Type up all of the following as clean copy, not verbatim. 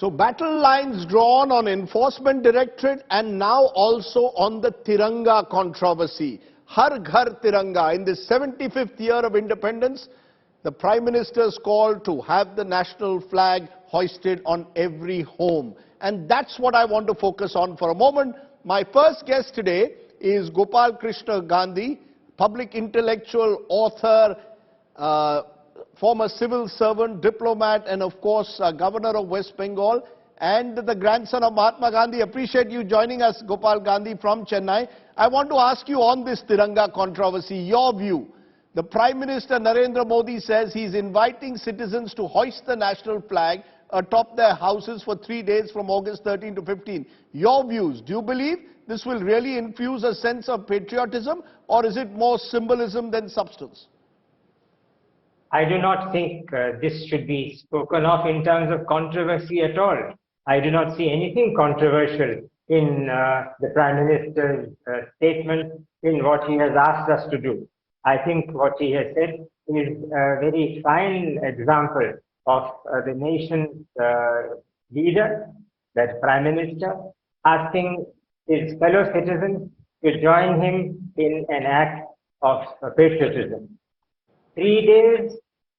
So battle lines drawn on Enforcement Directorate and now also on the Tiranga controversy. Har Ghar Tiranga. In the 75th year of independence, the Prime Minister's call to have the national flag hoisted on every home. And that's what I want to focus on for a moment. My first guest today is Gopalkrishna Gandhi, public intellectual, author, former civil servant, diplomat, and of course, Governor of West Bengal, and the grandson of Mahatma Gandhi. Appreciate you joining us, Gopal Gandhi from Chennai. I want to ask you on this Tiranga controversy, your view. The Prime Minister Narendra Modi says he's inviting citizens to hoist the national flag atop their houses for 3 days from August 13 to 15. Your views, do you believe this will really infuse a sense of patriotism, or is it more symbolism than substance? I do not think this should be spoken of in terms of controversy at all. I do not see anything controversial in the Prime Minister's statement, in what he has asked us to do. I think what he has said is a very fine example of the nation's leader, that Prime Minister, asking his fellow citizens to join him in an act of patriotism. 3 days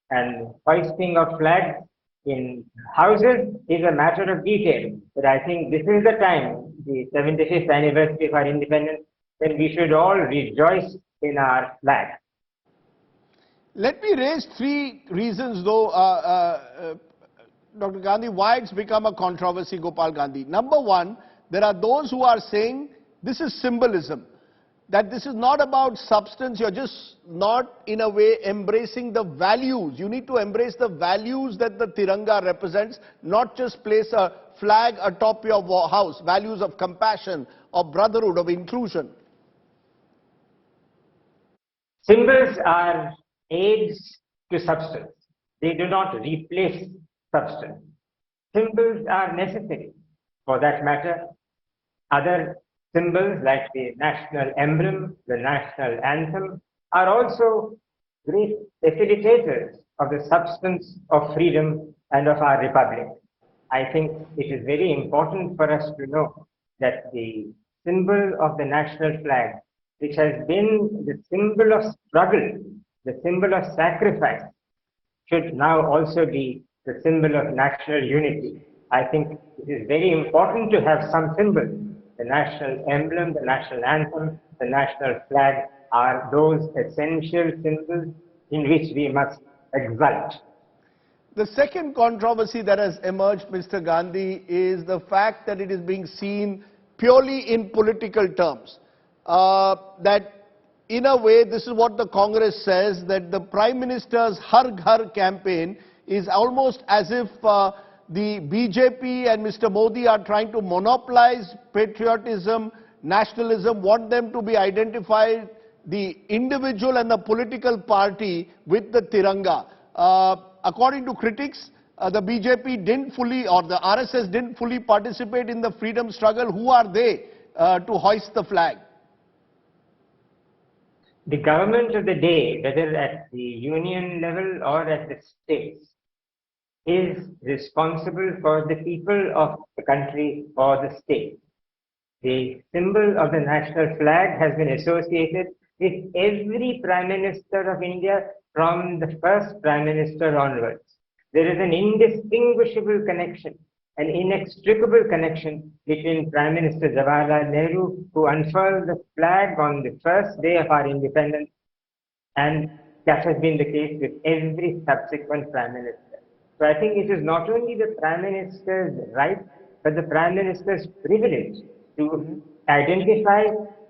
and hoisting of flags in houses is a matter of detail. But I think this is the time, the 75th anniversary of our independence, when we should all rejoice in our flag. Let me raise three reasons, though, Dr. Gandhi, why it's become a controversy, Gopal Gandhi. Number one, there are those who are saying this is symbolism, that this is not about substance, you're just not in a way embracing the values. You need to embrace the values that the Tiranga represents, not just place a flag atop your house, values of compassion, of brotherhood, of inclusion. Symbols are aids to substance. They do not replace substance. Symbols are necessary. For that matter, other symbols like the national emblem, the national anthem, are also great facilitators of the substance of freedom and of our republic. I think it is very important for us to know that the symbol of the national flag, which has been the symbol of struggle, the symbol of sacrifice, should now also be the symbol of national unity. I think it is very important to have some symbols. The national emblem, the national anthem, the national flag are those essential symbols in which we must exult. The second controversy that has emerged, Mr. Gandhi, is the fact that it is being seen purely in political terms. That in a way, this is what the Congress says, that the Prime Minister's Har Ghar campaign is almost as if the BJP and Mr. Modi are trying to monopolize patriotism, nationalism, want them to be identified, the individual and the political party, with the Tiranga. According to critics, the BJP didn't fully, or the RSS didn't fully participate in the freedom struggle. Who are they to hoist the flag? The government of the day, whether at the union level or at the states, is responsible for the people of the country or the state. The symbol of the national flag has been associated with every Prime Minister of India from the first Prime Minister onwards. There is an indistinguishable connection, an inextricable connection between Prime Minister Jawaharlal Nehru, who unfurled the flag on the first day of our independence, and that has been the case with every subsequent Prime Minister. So I think it is not only the Prime Minister's right, but the Prime Minister's privilege to identify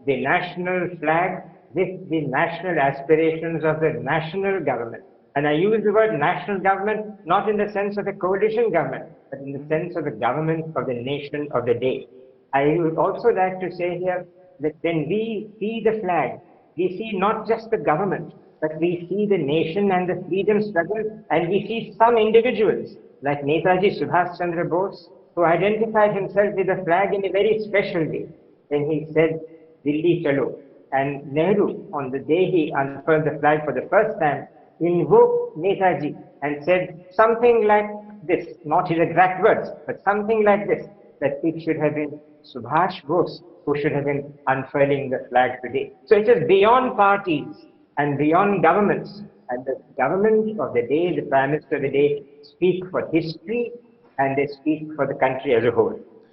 the national flag with the national aspirations of the national government. And I use the word national government not in the sense of a coalition government, but in the sense of the government of the nation of the day. I would also like to say here that when we see the flag, we see not just the government, but we see the nation and the freedom struggle, and we see some individuals like Netaji Subhash Chandra Bose, who identified himself with the flag in a very special way when he said, Dilli Chalo. And Nehru, on the day he unfurled the flag for the first time, invoked Netaji and said something like, this, not his exact words, but something like this, that it should have been Subhash Bose who should have been unfurling the flag today. So it is beyond parties and beyond governments. And the government of the day, the Prime Minister of the day, speak for history and they speak for the country as a whole.